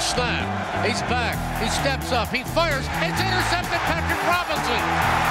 snap. He's back. He steps up. He fires. It's intercepted. Patrick Robinson.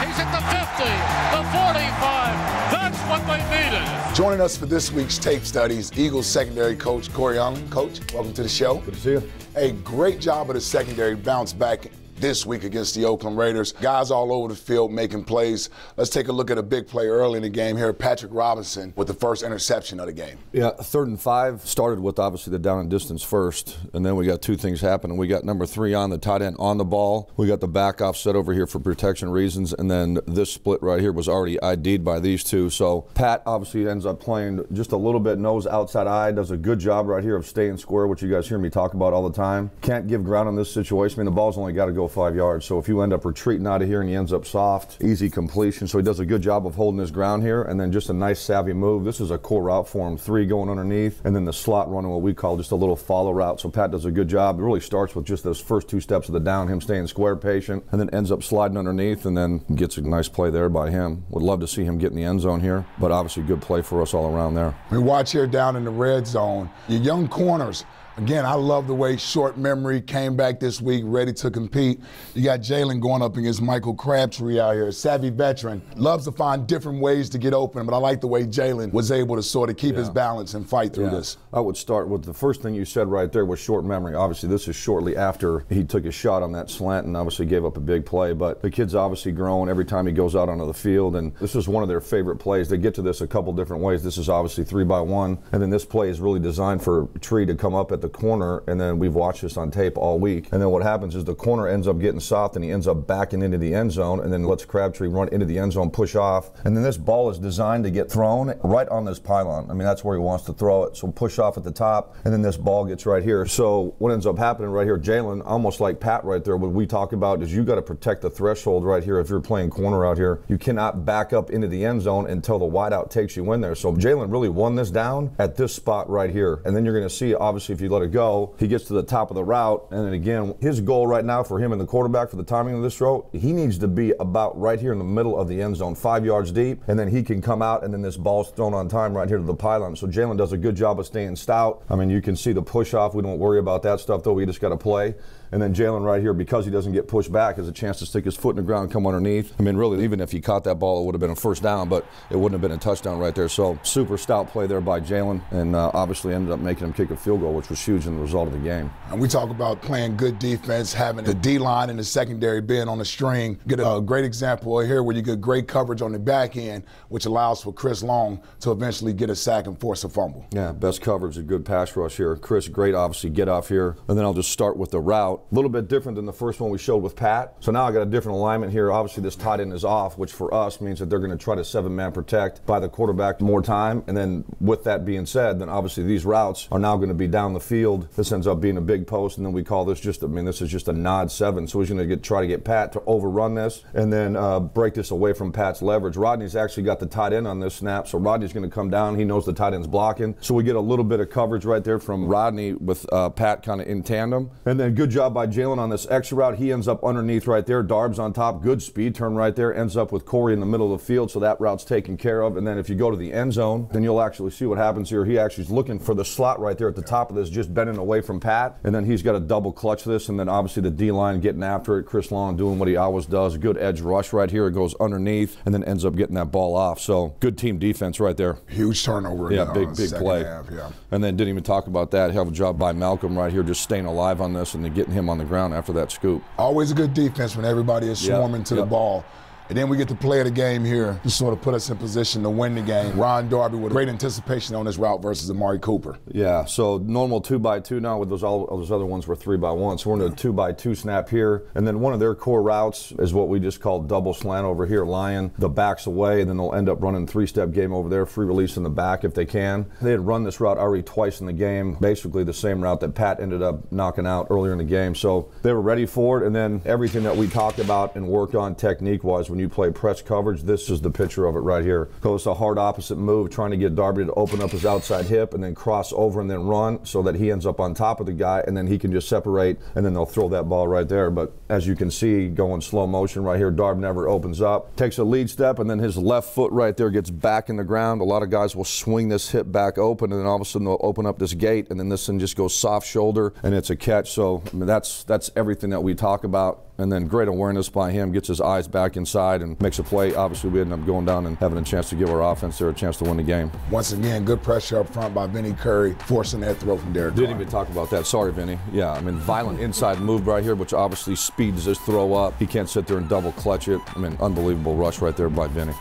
He's at the 50, the 45. That's what they needed. Joining us for this week's tape studies, Eagles secondary coach Cory Undlin. Coach, welcome to the show. Good to see you. A great job of the secondary bounce back this week against the Oakland Raiders. Guys all over the field making plays. Let's take a look at a big play early in the game here. Patrick Robinson with the first interception of the game. Yeah, 3rd and 5 started with obviously the down and distance first, and then we got two things happening. We got number 3 on the tight end on the ball. We got the back offset over here for protection reasons, and then this split right here was already ID'd by these two. So Pat obviously ends up playing just a little bit nose outside eye, does a good job right here of staying square, which you guys hear me talk about all the time. Can't give ground in this situation. I mean, the ball's only got to go 5 yards. So if you end up retreating out of here and he ends up soft, easy completion. So he does a good job of holding his ground here, and then just a nice savvy move. This is a core route for him, 3 going underneath, and then the slot running what we call just a little follow route. So Pat does a good job. It really starts with just those first 2 steps of the down, him staying square, patient, and then ends up sliding underneath, and then gets a nice play there by him. Would love to see him get in the end zone here, but obviously good play for us all around there. We watch here down in the red zone. Your young corners. Again, I love the way short memory came back this week, ready to compete. You got Jalen going up against Michael Crabtree out here, a savvy veteran. Loves to find different ways to get open, but I like the way Jalen was able to sort of keep his balance and fight through this. I would start with the first thing you said right there was short memory. Obviously, this is shortly after he took his shot on that slant and obviously gave up a big play, but the kid's obviously growing every time he goes out onto the field, and this is one of their favorite plays. They get to this a couple different ways. This is obviously 3-by-1, and then this play is really designed for Tree to come up at the corner, and then we've watched this on tape all week. And then what happens is the corner ends up getting soft and he ends up backing into the end zone, and then lets Crabtree run into the end zone, push off. And then this ball is designed to get thrown right on this pylon. I mean, that's where he wants to throw it. So push off at the top, and then this ball gets right here. So what ends up happening right here, Jalen, almost like Pat right there, what we talk about is you got to protect the threshold right here. If you're playing corner out here, you cannot back up into the end zone until the wideout takes you in there. So Jalen really won this down at this spot right here. And then you're going to see, obviously, if you let it go, he gets to the top of the route, and then again, his goal right now for him and the quarterback for the timing of this throw, he needs to be about right here in the middle of the end zone, 5 yards deep, and then he can come out, and then this ball's thrown on time right here to the pylon. So Jalen does a good job of staying stout. I mean, you can see the push off. We don't worry about that stuff, though. We just got to play. And then Jalen right here, because he doesn't get pushed back, has a chance to stick his foot in the ground and come underneath. I mean, really, even if he caught that ball, it would have been a first down, but it wouldn't have been a touchdown right there. So super stout play there by Jalen, and obviously ended up making him kick a field goal, which was huge in the result of the game. And we talk about playing good defense, having the D-line and the secondary being on the string. Get a great example here where you get great coverage on the back end, which allows for Chris Long to eventually get a sack and force a fumble. Yeah, best coverage, a good pass rush here. Chris, great, obviously, get off here. And then I'll just start with the route. A little bit different than the first one we showed with Pat. So now I got a different alignment here. Obviously, this tight end is off, which for us means that they're going to try to 7-man protect by the quarterback more time. And then with that being said, then obviously these routes are now going to be down the field. This ends up being a big post, and then we call this just, I mean, this is just a nod 7. So he's going to try to get Pat to overrun this and then break this away from Pat's leverage. Rodney's actually got the tight end on this snap, so Rodney's going to come down. He knows the tight end's blocking. So we get a little bit of coverage right there from Rodney with Pat kind of in tandem. And then good job by Jalen on this extra route. He ends up underneath right there. Darb's on top. Good speed turn right there. Ends up with Cory in the middle of the field, so that route's taken care of. And then if you go to the end zone, then you'll actually see what happens here. He actually is looking for the slot right there at the top of this, just bending away from Pat. And then he's got to double clutch this, and then obviously the D-line getting after it. Chris Long doing what he always does. Good edge rush right here. It goes underneath and then ends up getting that ball off. So good team defense right there. Huge turnover. Yeah, big play. Half, yeah. And then didn't even talk about that. Hell of a job by Malcolm right here, just staying alive on this and then getting him on the ground after that scoop. Always a good defense when everybody is swarming to the ball. And then we get to play of the game here to sort of put us in position to win the game. Darby with great anticipation on this route versus Amari Cooper. Yeah, so normal 2-by-2 now with all those other ones were 3-by-1. So we're in a 2-by-2 snap here. And then one of their core routes is what we just call double slant over here, Lion. The back's away, and then they'll end up running 3-step game over there, free release in the back if they can. They had run this route already twice in the game, basically the same route that Pat ended up knocking out earlier in the game. So they were ready for it, and then everything that we talked about and worked on technique-wise, when you play press coverage, this is the picture of it right here. Goes a hard opposite move, trying to get Darby to open up his outside hip and then cross over and then run so that he ends up on top of the guy, and then he can just separate, and then they'll throw that ball right there. But as you can see, going slow motion right here, Darby never opens up. Takes a lead step, and then his left foot right there gets back in the ground. A lot of guys will swing this hip back open, and then all of a sudden they'll open up this gate, and then this one just goes soft shoulder, and it's a catch. So I mean, that's everything that we talk about. And then great awareness by him, gets his eyes back inside and makes a play. Obviously, we ended up going down and having a chance to give our offense there a chance to win the game. Once again, good pressure up front by Vinny Curry, forcing that throw from Derek. Didn't even talk about that. Sorry, Vinny. Yeah, I mean, violent inside move right here, which obviously speeds his throw up. He can't sit there and double clutch it. I mean, unbelievable rush right there by Vinny.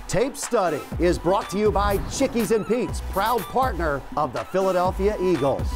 Tape Study is brought to you by Chickies and Pete's, proud partner of the Philadelphia Eagles.